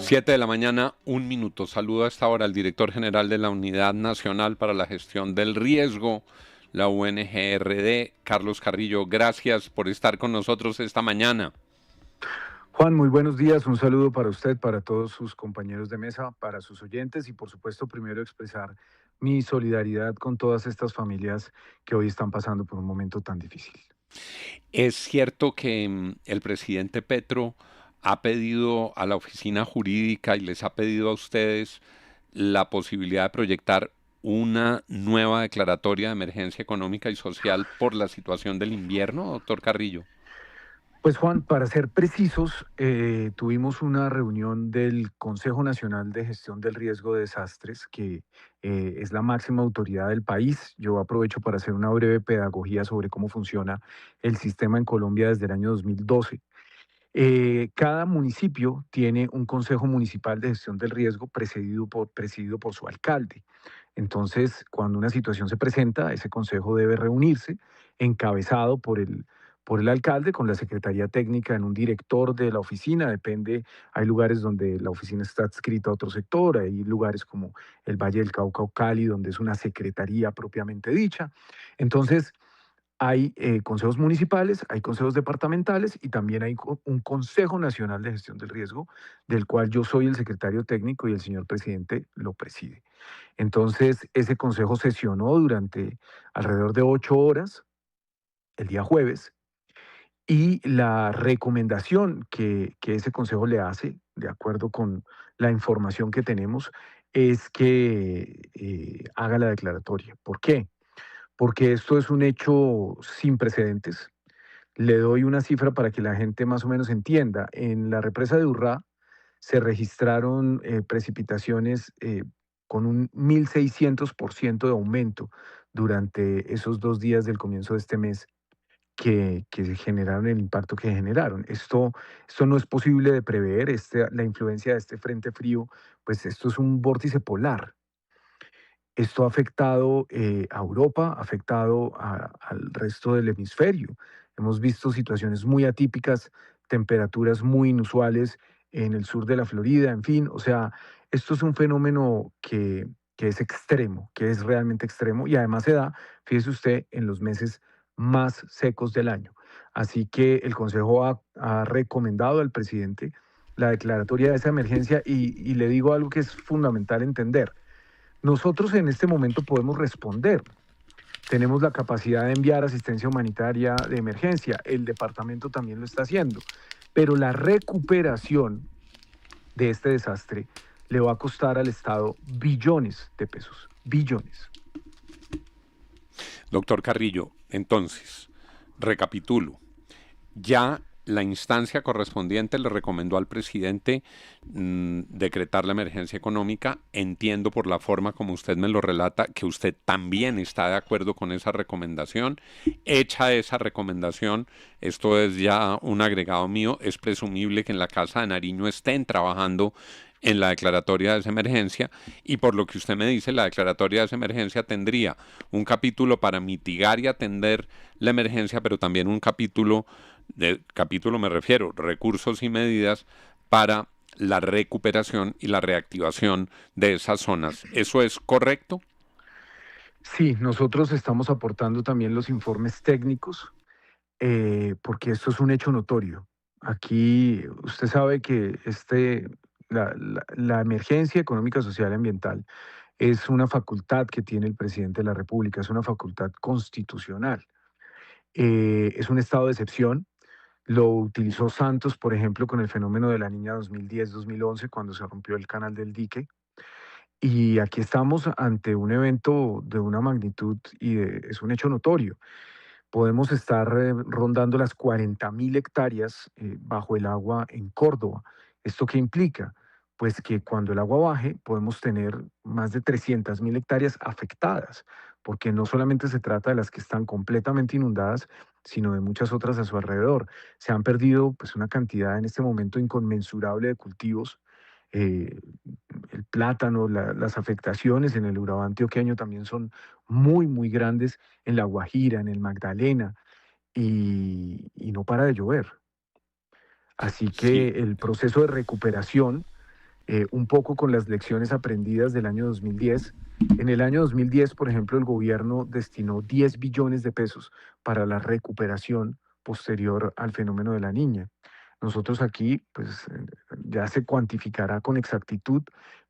7 de la mañana, 1 minuto. Saludo a esta hora al director general de la Unidad Nacional para la Gestión del Riesgo, la UNGRD, Carlos Carrillo. Gracias por estar con nosotros esta mañana. Juan, muy buenos días. Un saludo para usted, para todos sus compañeros de mesa, para sus oyentes y por supuesto primero expresar mi solidaridad con todas estas familias que hoy están pasando por un momento tan difícil. Es cierto que el presidente Petro ha pedido a la oficina jurídica y les ha pedido a ustedes la posibilidad de proyectar una nueva declaratoria de emergencia económica y social por la situación del invierno, doctor Carrillo. Pues Juan, para ser precisos, tuvimos una reunión del Consejo Nacional de Gestión del Riesgo de Desastres, que es la máxima autoridad del país. Yo aprovecho para hacer una breve pedagogía sobre cómo funciona el sistema en Colombia desde el año 2012. Cada municipio tiene un consejo municipal de gestión del riesgo presidido por su alcalde. Entonces, cuando una situación se presenta, ese consejo debe reunirse, encabezado por el alcalde con la secretaría técnica en un director de la oficina. Depende, hay lugares donde la oficina está adscrita a otro sector, hay lugares como el Valle del Cauca o Cali, donde es una secretaría propiamente dicha. Entonces, hay consejos municipales, hay consejos departamentales y también hay un Consejo Nacional de Gestión del Riesgo, del cual yo soy el secretario técnico y el señor presidente lo preside. Entonces, ese consejo sesionó durante alrededor de 8 horas el día jueves y la recomendación que ese consejo le hace, de acuerdo con la información que tenemos, es que haga la declaratoria. ¿Por qué? Porque esto es un hecho sin precedentes. Le doy una cifra para que la gente más o menos entienda. En la represa de Urrá se registraron precipitaciones con un 1.600% de aumento durante esos 2 días del comienzo de este mes que generaron el impacto que generaron. Esto no es posible de prever, la influencia de este frente frío, pues esto es un vórtice polar. Esto ha afectado a Europa, ha afectado al resto del hemisferio. Hemos visto situaciones muy atípicas, temperaturas muy inusuales en el sur de la Florida, en fin, o sea, esto es un fenómeno que es extremo, que es realmente extremo y además se da, fíjese usted, en los meses más secos del año. Así que el Consejo ha recomendado al presidente la declaratoria de esa emergencia y le digo algo que es fundamental entender. Nosotros en este momento podemos responder. Tenemos la capacidad de enviar asistencia humanitaria de emergencia. El departamento también lo está haciendo. Pero la recuperación de este desastre le va a costar al Estado billones de pesos. Billones. Doctor Carrillo, entonces, recapitulo. Ya la instancia correspondiente le recomendó al presidente decretar la emergencia económica. Entiendo por la forma como usted me lo relata que usted también está de acuerdo con esa recomendación. Hecha esa recomendación, esto es ya un agregado mío, es presumible que en la Casa de Nariño estén trabajando en la declaratoria de esa emergencia y por lo que usted me dice, la declaratoria de esa emergencia tendría un capítulo para mitigar y atender la emergencia, pero también un capítulo me refiero, recursos y medidas para la recuperación y la reactivación de esas zonas. ¿Eso es correcto? Sí, nosotros estamos aportando también los informes técnicos porque esto es un hecho notorio. Aquí usted sabe que la emergencia económica, social y ambiental es una facultad que tiene el presidente de la República, es una facultad constitucional. Es un estado de excepción. Lo utilizó Santos, por ejemplo, con el fenómeno de la niña 2010-2011, cuando se rompió el canal del dique. Y aquí estamos ante un evento de una magnitud es un hecho notorio. Podemos estar rondando las 40.000 hectáreas bajo el agua en Córdoba. ¿Esto qué implica? Pues que cuando el agua baje podemos tener más de 300.000 hectáreas afectadas, porque no solamente se trata de las que están completamente inundadas, sino de muchas otras a su alrededor. Se han perdido pues una cantidad en este momento inconmensurable de cultivos. eh, el plátano, las afectaciones en el Urabá antioqueño también son muy, muy grandes en La Guajira, en el Magdalena, y no para de llover. Así que Sí, el proceso de recuperación un poco con las lecciones aprendidas del año 2010. En el año 2010, por ejemplo, el gobierno destinó 10 billones de pesos para la recuperación posterior al fenómeno de la niña. Nosotros aquí, pues ya se cuantificará con exactitud,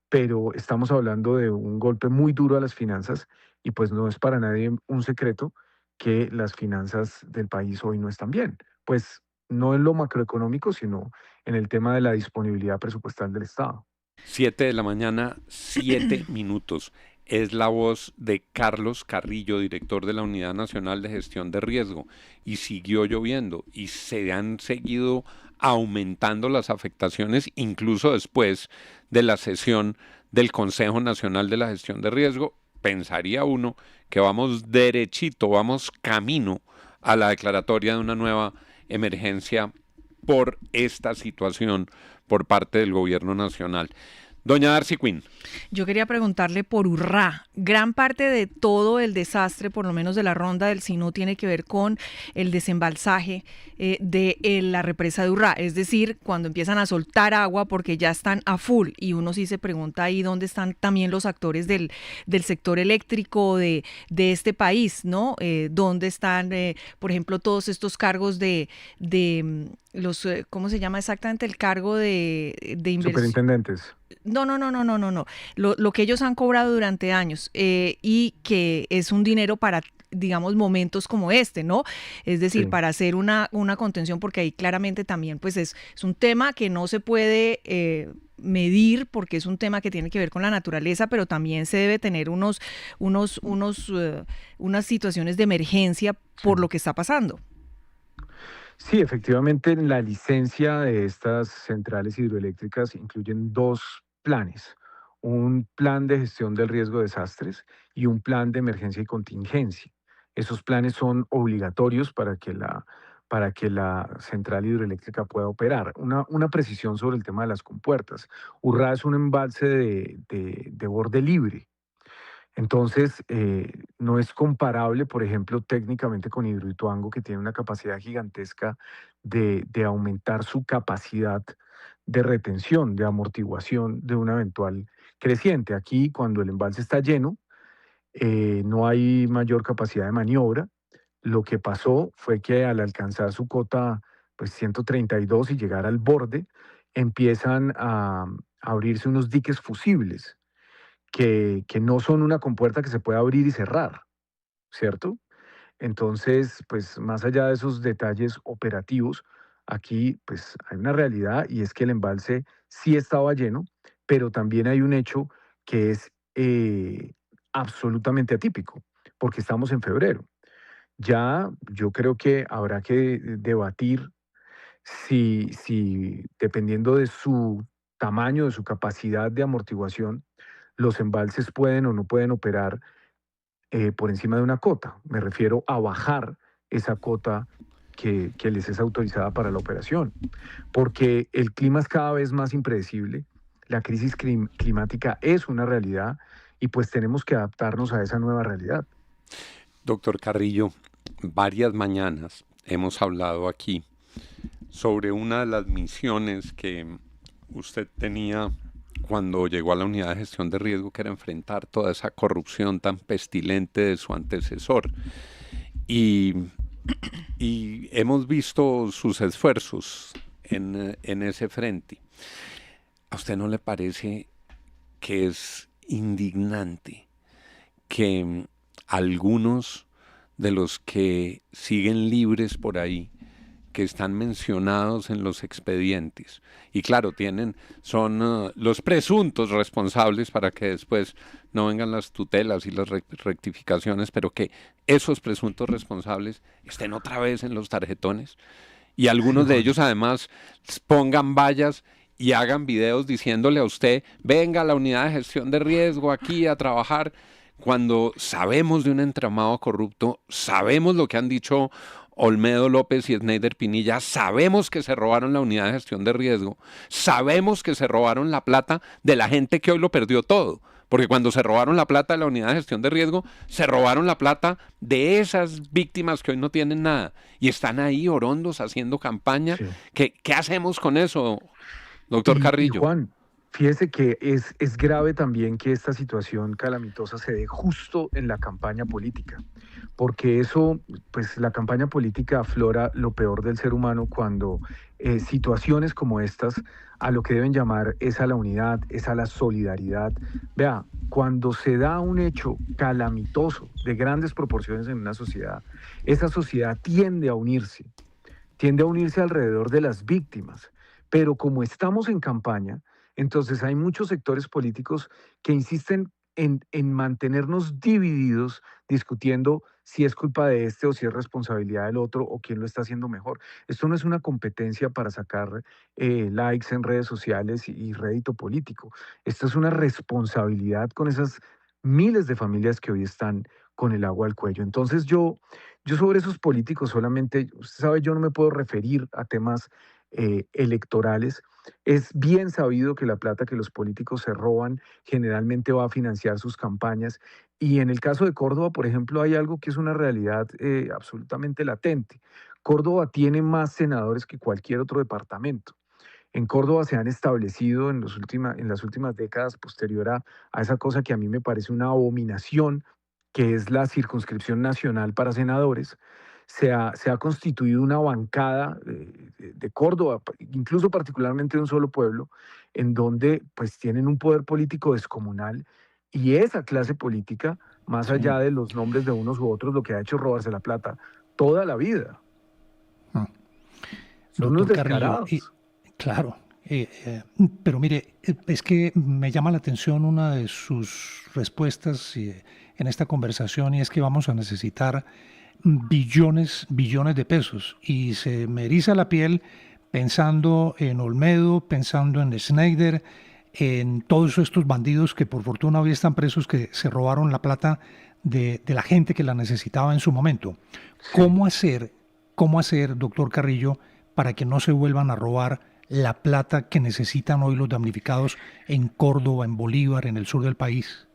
pero estamos hablando de un golpe muy duro a las finanzas y pues no es para nadie un secreto que las finanzas del país hoy no están bien. Pues no en lo macroeconómico, sino en el tema de la disponibilidad presupuestal del Estado. 7 de la mañana, 7 minutos. Es la voz de Carlos Carrillo, director de la Unidad Nacional de Gestión de Riesgo. Y siguió lloviendo y se han seguido aumentando las afectaciones incluso después de la sesión del Consejo Nacional de la Gestión de Riesgo. Pensaría uno que vamos derechito, vamos camino a la declaratoria de una nueva emergencia por esta situación por parte del gobierno nacional. Doña Darcy Quinn. Yo quería preguntarle por Urrá. Gran parte de todo el desastre, por lo menos de la ronda del Sinú, tiene que ver con el desembalsaje de la represa de Urrá. Es decir, cuando empiezan a soltar agua porque ya están a full. Y uno sí se pregunta ahí dónde están también los actores del sector eléctrico de este país, ¿no? ¿Dónde están, por ejemplo, todos estos cargos de los, ¿cómo se llama exactamente el cargo de inversión? Superintendentes. No. Lo que ellos han cobrado durante años y que es un dinero para, digamos, momentos como este, ¿no? Es decir, Sí. para hacer una contención, porque ahí claramente también pues es un tema que no se puede medir porque es un tema que tiene que ver con la naturaleza, pero también se debe tener unas situaciones de emergencia por Sí. lo que está pasando. Sí, efectivamente, la licencia de estas centrales hidroeléctricas incluyen dos planes, un plan de gestión del riesgo de desastres y un plan de emergencia y contingencia. Esos planes son obligatorios para que la central hidroeléctrica pueda operar. Una precisión sobre el tema de las compuertas. Urrá es un embalse de borde libre. Entonces, no es comparable, por ejemplo, técnicamente con Hidroituango, que tiene una capacidad gigantesca de aumentar su capacidad de retención, de amortiguación de una eventual creciente. Aquí, cuando el embalse está lleno, no hay mayor capacidad de maniobra. Lo que pasó fue que al alcanzar su cota, pues 132 y llegar al borde, empiezan a abrirse unos diques fusibles que no son una compuerta que se pueda abrir y cerrar, ¿cierto? Entonces, pues más allá de esos detalles operativos, aquí pues hay una realidad y es que el embalse sí estaba lleno, pero también hay un hecho que es absolutamente atípico, porque estamos en febrero. Ya yo creo que habrá que debatir si dependiendo de su tamaño, de su capacidad de amortiguación, los embalses pueden o no pueden operar por encima de una cota. Me refiero a bajar esa cota que les es autorizada para la operación, porque el clima es cada vez más impredecible, la crisis climática es una realidad y pues tenemos que adaptarnos a esa nueva realidad. Doctor Carrillo, varias mañanas hemos hablado aquí sobre una de las misiones que usted tenía cuando llegó a la unidad de gestión de riesgo, que era enfrentar toda esa corrupción tan pestilente de su antecesor. Y, y hemos visto sus esfuerzos en ese frente. ¿A usted no le parece que es indignante que algunos de los que siguen libres por ahí, que están mencionados en los expedientes, y claro, son los presuntos responsables para que después no vengan las tutelas y las rectificaciones, pero que esos presuntos responsables estén otra vez en los tarjetones, y Sí, algunos de Juan. ellos además pongan vallas y hagan videos diciéndole a usted, venga a la unidad de gestión de riesgo aquí a trabajar, cuando sabemos de un entramado corrupto, sabemos lo que han dicho Olmedo López y Schneider Pinilla, sabemos que se robaron la unidad de gestión de riesgo, sabemos que se robaron la plata de la gente que hoy lo perdió todo, porque cuando se robaron la plata de la unidad de gestión de riesgo, se robaron la plata de esas víctimas que hoy no tienen nada y están ahí orondos haciendo campaña. Sí. ¿Qué hacemos con eso, doctor Y Carrillo? Juan, Fíjese que es grave también que esta situación calamitosa se dé justo en la campaña política, porque eso, pues la campaña política aflora lo peor del ser humano cuando situaciones como estas a lo que deben llamar es a la unidad, es a la solidaridad. Vea, cuando se da un hecho calamitoso de grandes proporciones en una sociedad, esa sociedad tiende a unirse alrededor de las víctimas. Pero como estamos en campaña, entonces hay muchos sectores políticos que insisten en mantenernos divididos, discutiendo si es culpa de este o si es responsabilidad del otro o quién lo está haciendo mejor. Esto no es una competencia para sacar likes en redes sociales y rédito político. Esto es una responsabilidad con esas miles de familias que hoy están con el agua al cuello. Entonces yo sobre esos políticos solamente, usted sabe, yo no me puedo referir a temas electorales. Es bien sabido que la plata que los políticos se roban generalmente va a financiar sus campañas. Y en el caso de Córdoba, por ejemplo, hay algo que es una realidad absolutamente latente. Córdoba tiene más senadores que cualquier otro departamento. En Córdoba se han establecido en las últimas décadas, posterior a esa cosa que a mí me parece una abominación, que es la circunscripción nacional para senadores. Se ha constituido una bancada de Córdoba, incluso particularmente de un solo pueblo, en donde pues tienen un poder político descomunal, y esa clase política, más Sí. allá de los nombres de unos u otros, lo que ha hecho es robarse la plata toda la vida. Mm. Son unos Doctor Carrillo, descarados. claro, pero mire, es que me llama la atención una de sus respuestas en esta conversación, y es que vamos a necesitar billones de pesos, y se me eriza la piel pensando en Olmedo, pensando en Schneider, en todos estos bandidos que por fortuna hoy están presos, que se robaron la plata de la gente que la necesitaba en su momento. Sí. ¿Cómo hacer, doctor Carrillo, para que no se vuelvan a robar la plata que necesitan hoy los damnificados en Córdoba, en Bolívar, en el sur del país?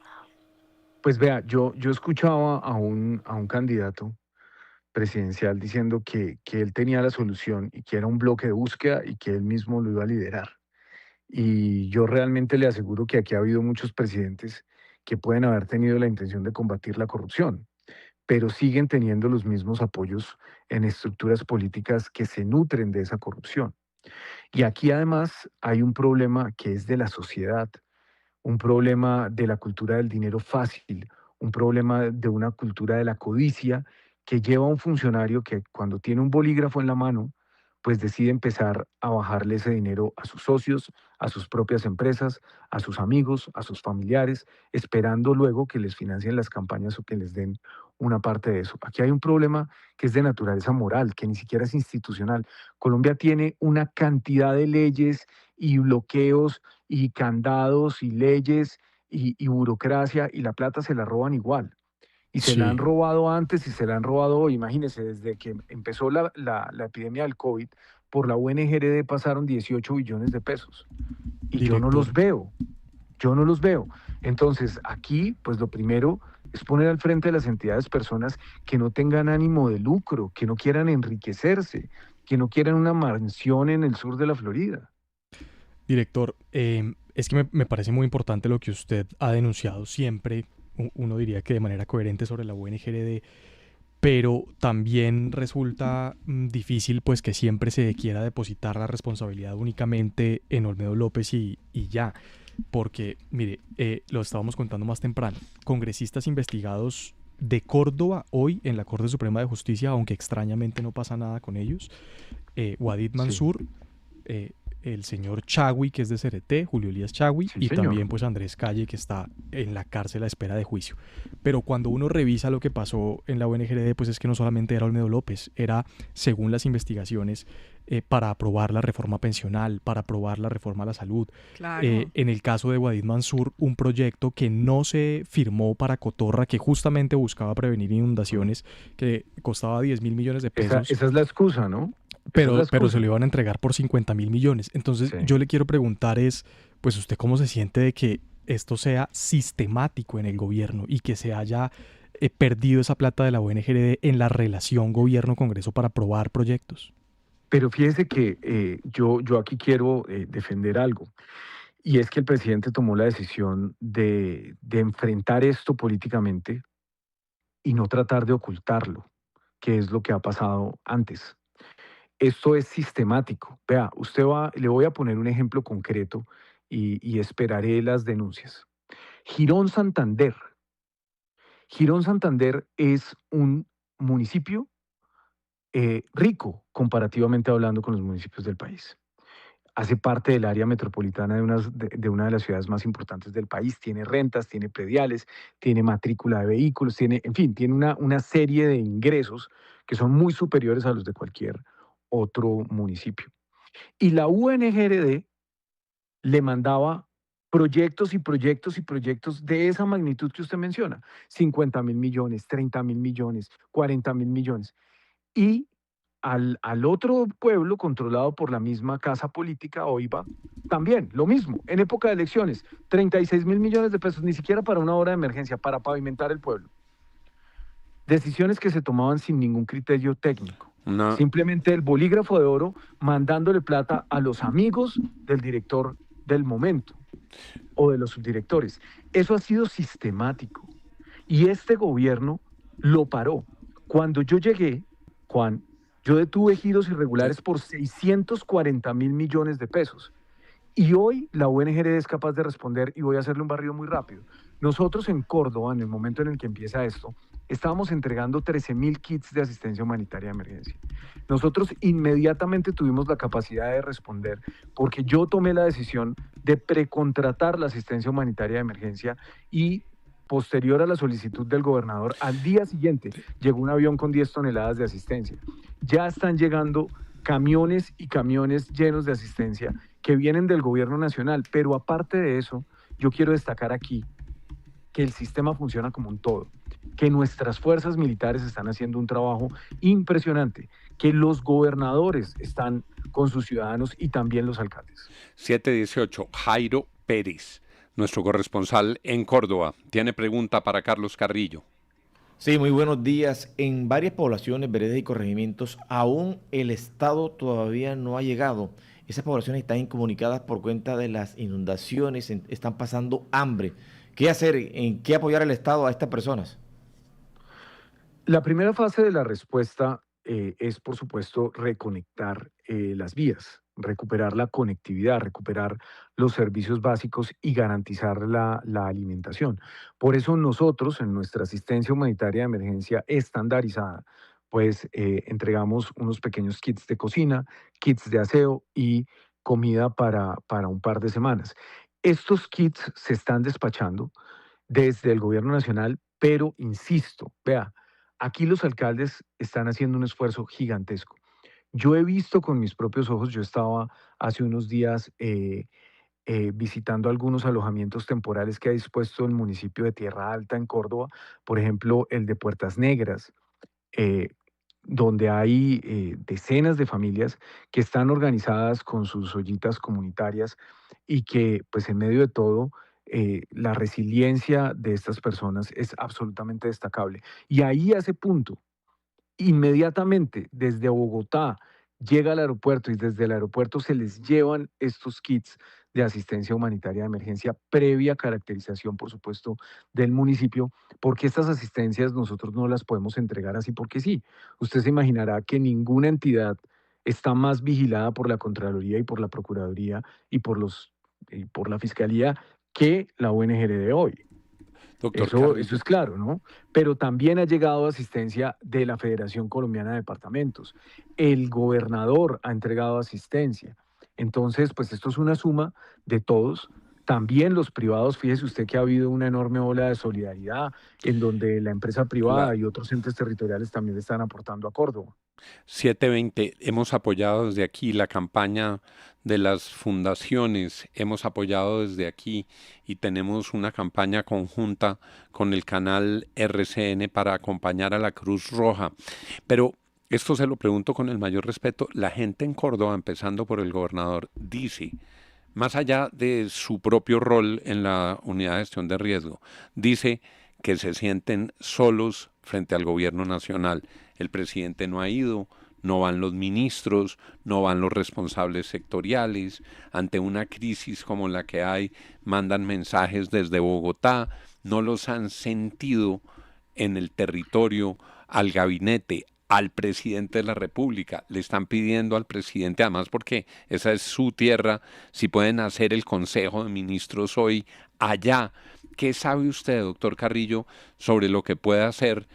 Pues vea, yo escuchaba a un candidato presidencial diciendo que él tenía la solución y que era un bloque de búsqueda y que él mismo lo iba a liderar. Y yo realmente le aseguro que aquí ha habido muchos presidentes que pueden haber tenido la intención de combatir la corrupción, pero siguen teniendo los mismos apoyos en estructuras políticas que se nutren de esa corrupción. Y aquí además hay un problema que es de la sociedad, un problema de la cultura del dinero fácil, un problema de una cultura de la codicia que lleva a un funcionario que cuando tiene un bolígrafo en la mano, pues decide empezar a bajarle ese dinero a sus socios, a sus propias empresas, a sus amigos, a sus familiares, esperando luego que les financien las campañas o que les den una parte de eso. Aquí hay un problema que es de naturaleza moral, que ni siquiera es institucional. Colombia tiene una cantidad de leyes y bloqueos y candados y leyes y burocracia, y la plata se la roban igual. Y se la han Sí, robado antes y se la han robado hoy. Imagínense, desde que empezó la epidemia del COVID, por la UNGRD pasaron 18 billones de pesos. Y yo no los Director, veo, yo no los veo. Entonces, aquí, pues lo primero es poner al frente de las entidades personas que no tengan ánimo de lucro, que no quieran enriquecerse, que no quieran una mansión en el sur de la Florida. director, es que me parece muy importante lo que usted ha denunciado siempre, uno diría que de manera coherente sobre la UNGRD, pero también resulta difícil pues que siempre se quiera depositar la responsabilidad únicamente en Olmedo López y ya, porque mire, lo estábamos contando más temprano, congresistas investigados de Córdoba hoy en la Corte Suprema de Justicia, aunque extrañamente no pasa nada con ellos, Wadid Sí, Mansur, eh, el señor Chagui, que es de CRT, Julio Elías Chagui, sí, y señor. también pues Andrés Calle, que está en la cárcel a espera de juicio. Pero cuando uno revisa lo que pasó en la UNGRD, pues es que no solamente era Olmedo López, era, según las investigaciones, para aprobar la reforma pensional, para aprobar la reforma a la salud. Claro. En el caso de Wadid Mansur, un proyecto que no se firmó para Cotorra, que justamente buscaba prevenir inundaciones, que costaba 10.000 millones de Esa, pesos, esa es la excusa, ¿no? Esa es la pero se excusa. lo iban a entregar por 50.000 millones. Entonces Sí. yo le quiero preguntar es, pues usted cómo se siente de que esto sea sistemático en el gobierno y que se haya perdido esa plata de la UNGRD en la relación gobierno-congreso para aprobar proyectos. Pero fíjese que yo aquí quiero defender algo. y es que el presidente tomó la decisión de enfrentar esto políticamente y no tratar de ocultarlo, que es lo que ha pasado antes. Esto es sistemático. Vea, le voy a poner un ejemplo concreto y esperaré las denuncias. Girón Santander. Girón Santander es un municipio rico comparativamente hablando con los municipios del país. Hace parte del área metropolitana de una de las ciudades más importantes del país, tiene rentas, tiene prediales, tiene matrícula de vehículos, en fin, tiene una serie de ingresos que son muy superiores a los de cualquier otro municipio. Y la UNGRD le mandaba proyectos y proyectos y proyectos de esa magnitud que usted menciona, 50.000 millones, 30.000 millones, 40.000 millones. Y al otro pueblo controlado por la misma casa política, OIVA, también lo mismo, en época de elecciones, 36.000 millones de pesos, ni siquiera para una obra de emergencia, para pavimentar el pueblo. Decisiones que se tomaban sin ningún criterio técnico. No. Simplemente el bolígrafo de oro mandándole plata a los amigos del director del momento o de los subdirectores. Eso ha sido sistemático y este gobierno lo paró. Cuando yo llegué, Juan, yo detuve giros irregulares por 640.000 millones de pesos. Y hoy la UNGRD es capaz de responder, y voy a hacerle un barrido muy rápido. Nosotros en Córdoba, en el momento en el que empieza esto, estábamos entregando 13.000 kits de asistencia humanitaria de emergencia. Nosotros inmediatamente tuvimos la capacidad de responder porque yo tomé la decisión de precontratar la asistencia humanitaria de emergencia y posterior a la solicitud del gobernador, al día siguiente llegó un avión con 10 toneladas de asistencia. Ya están llegando camiones y camiones llenos de asistencia que vienen del gobierno nacional, pero aparte de eso, yo quiero destacar aquí que el sistema funciona como un todo, que nuestras fuerzas militares están haciendo un trabajo impresionante, que los gobernadores están con sus ciudadanos y también los alcaldes. 718, Jairo Pérez, nuestro corresponsal en Córdoba, tiene pregunta para Carlos Carrillo. Sí, muy buenos días. En varias poblaciones, veredas y corregimientos, aún el Estado todavía no ha llegado. Esas poblaciones están incomunicadas por cuenta de las inundaciones, están pasando hambre. ¿Qué hacer? ¿En qué apoyar al Estado a estas personas? La primera fase de la respuesta es, por supuesto, reconectar las vías, recuperar la conectividad, recuperar los servicios básicos y garantizar la alimentación. Por eso nosotros, en nuestra asistencia humanitaria de emergencia estandarizada, pues entregamos unos pequeños kits de cocina, kits de aseo y comida para un par de semanas. Estos kits se están despachando desde el gobierno nacional, pero insisto, vea, aquí los alcaldes están haciendo un esfuerzo gigantesco. Yo he visto con mis propios ojos, yo estaba hace unos días visitando algunos alojamientos temporales que ha dispuesto el municipio de Tierra Alta en Córdoba, por ejemplo, el de Puertas Negras, eh, donde hay decenas de familias que están organizadas con sus ollitas comunitarias y que, pues en medio de todo, la resiliencia de estas personas es absolutamente destacable. Y ahí a ese punto, inmediatamente desde Bogotá llega al aeropuerto y desde el aeropuerto se les llevan estos kits de asistencia humanitaria de emergencia previa caracterización, por supuesto, del municipio, porque estas asistencias nosotros no las podemos entregar así porque sí. Usted se imaginará que ninguna entidad está más vigilada por la Contraloría y por la Procuraduría y por la Fiscalía que la UNGRD hoy. Doctor Eso es claro, ¿no? Pero también ha llegado asistencia de la Federación Colombiana de Departamentos. El gobernador ha entregado asistencia. Entonces, pues esto es una suma de todos. También los privados, fíjese usted que ha habido una enorme ola de solidaridad en donde la empresa privada y otros entes territoriales también le están aportando a Córdoba. 720, hemos apoyado desde aquí la campaña de las fundaciones, hemos apoyado desde aquí y tenemos una campaña conjunta con el canal RCN para acompañar a la Cruz Roja. Pero esto se lo pregunto con el mayor respeto, la gente en Córdoba, empezando por el gobernador, dice, más allá de su propio rol en la unidad de gestión de riesgo, dice que se sienten solos frente al gobierno nacional. El presidente no ha ido, no van los ministros, no van los responsables sectoriales. Ante una crisis como la que hay, mandan mensajes desde Bogotá, no los han sentido en el territorio, al gabinete, al presidente de la República. Le están pidiendo al presidente, además porque esa es su tierra, si pueden hacer el Consejo de Ministros hoy allá. ¿Qué sabe usted, doctor Carrillo, sobre lo que puede hacer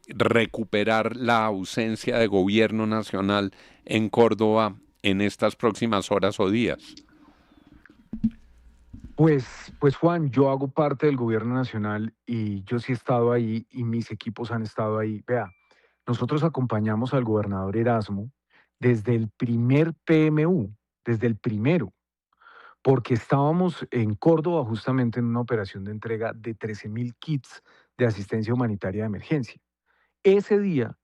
recuperar la ausencia de gobierno nacional en Córdoba en estas próximas horas o días? Pues Juan, yo hago parte del gobierno nacional y yo sí he estado ahí y mis equipos han estado ahí. Vea, nosotros acompañamos al gobernador Erasmo desde el primer PMU, desde el primero, porque estábamos en Córdoba justamente en una operación de entrega de 13.000 kits de asistencia humanitaria de emergencia. Ese día,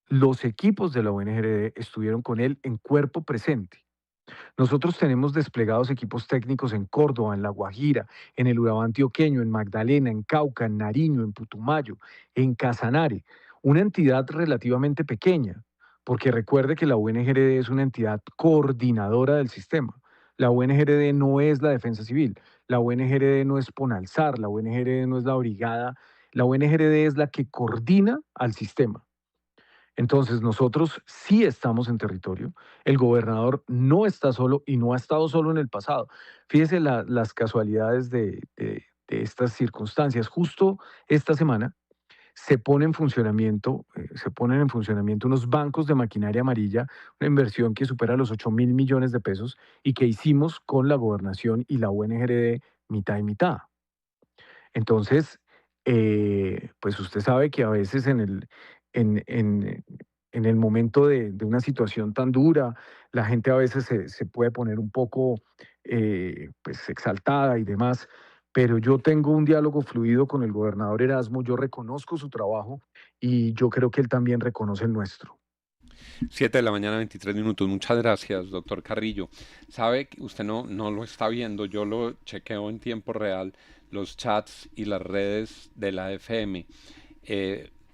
los equipos de la UNGRD estuvieron con él en cuerpo presente. Nosotros tenemos desplegados equipos técnicos en Córdoba, en La Guajira, en el Urabá antioqueño, en Magdalena, en Cauca, en Nariño, en Putumayo, en Casanare, una entidad relativamente pequeña, porque recuerde que la UNGRD es una entidad coordinadora del sistema. La UNGRD no es la Defensa Civil, la UNGRD no es Ponalsar, la UNGRD no es la Brigada, la UNGRD es la que coordina al sistema. Entonces, nosotros sí estamos en territorio. El gobernador no está solo y no ha estado solo en el pasado. Fíjese las casualidades de estas circunstancias. Justo esta semana ponen en funcionamiento unos bancos de maquinaria amarilla, una inversión que supera los 8.000 millones de pesos y que hicimos con la gobernación y la UNGRD mitad y mitad. Entonces, pues usted sabe que a veces en el momento de una situación tan dura, la gente a veces se puede poner un poco pues exaltada y demás, pero yo tengo un diálogo fluido con el gobernador Erasmo, yo reconozco su trabajo y yo creo que él también reconoce el nuestro. 7 de la mañana, 23 minutos. Muchas gracias, doctor Carrillo. Sabe que usted no lo está viendo, yo lo chequeo en tiempo real, los chats y las redes de la FM.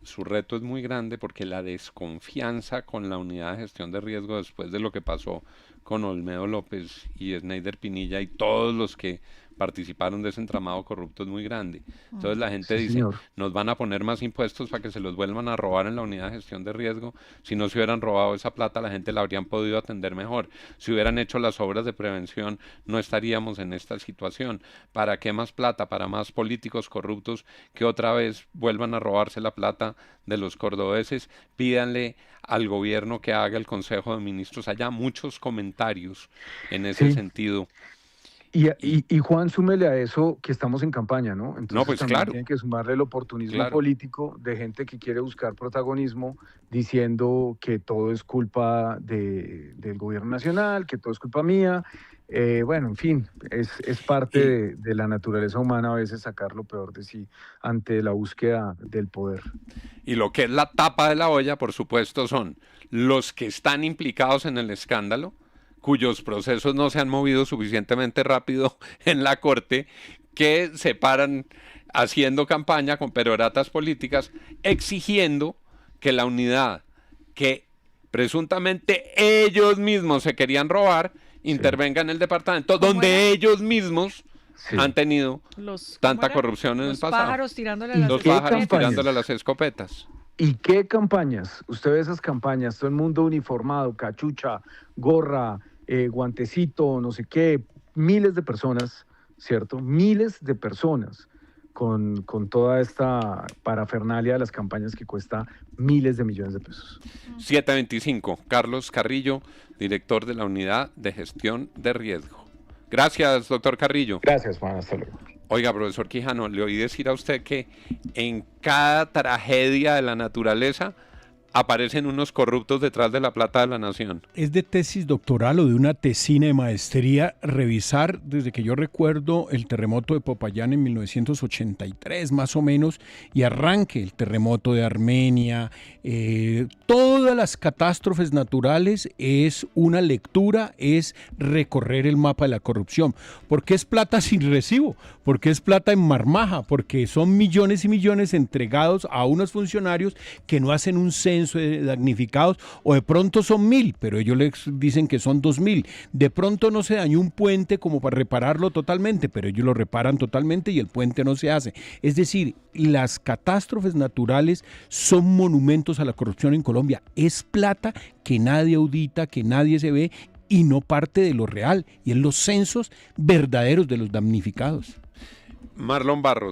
Su reto es muy grande porque la desconfianza con la unidad de gestión de riesgo después de lo que pasó con Olmedo López y Sneider Pinilla y todos los que participaron de ese entramado corrupto es muy grande. Entonces la gente Sí, dice, señor. nos van a poner más impuestos para que se los vuelvan a robar en la unidad de gestión de riesgo. Si no se hubieran robado esa plata, la gente la habrían podido atender mejor. Si hubieran hecho las obras de prevención, no estaríamos en esta situación. ¿Para qué más plata? Para más políticos corruptos que otra vez vuelvan a robarse la plata de los cordobeses. Pídanle al gobierno que haga el Consejo de Ministros allá. Muchos comentarios en ese Sí. sentido. Y Juan, súmele a eso que estamos en campaña, ¿no? Entonces pues también claro. tiene que sumarle el oportunismo Claro. político de gente que quiere buscar protagonismo diciendo que todo es culpa del gobierno nacional, que todo es culpa mía. Bueno, en fin, es parte de la naturaleza humana a veces sacar lo peor de sí ante la búsqueda del poder. Y lo que es la tapa de la olla, por supuesto, son los que están implicados en el escándalo, cuyos procesos no se han movido suficientemente rápido en la Corte, que se paran haciendo campaña con peroratas políticas, exigiendo que la unidad que presuntamente ellos mismos se querían robar, intervenga en el departamento, donde ellos mismos han tenido tanta corrupción en el pasado. Los pájaros tirándole a las Los ¿Qué pájaros campañas? tirándole a las escopetas. ¿Y qué campañas? Usted ve esas campañas, todo el mundo uniformado, cachucha, gorra, guantecito, no sé qué, miles de personas, ¿cierto? Miles de personas con toda esta parafernalia de las campañas que cuesta miles de millones de pesos. 725, Carlos Carrillo, director de la Unidad de Gestión de Riesgo. Gracias, doctor Carrillo. Gracias, Juan, hasta luego. Oiga, profesor Quijano, le oí decir a usted que en cada tragedia de la naturaleza aparecen unos corruptos detrás de la plata de la nación. Es de tesis doctoral o de una tesina de maestría revisar, desde que yo recuerdo, el terremoto de Popayán en 1983 más o menos, y arranque el terremoto de Armenia, todas las catástrofes naturales es una lectura, es recorrer el mapa de la corrupción. Porque es plata sin recibo, porque es plata en marmaja, porque son millones y millones entregados a unos funcionarios que no hacen un censo censo de damnificados, o de pronto son 1.000, pero ellos les dicen que son 2.000. De pronto no se dañó un puente como para repararlo totalmente, pero ellos lo reparan totalmente y el puente no se hace. Es decir, las catástrofes naturales son monumentos a la corrupción en Colombia. Es plata que nadie audita, que nadie se ve y no parte de lo real, y en los censos verdaderos de los damnificados. Marlon Barros,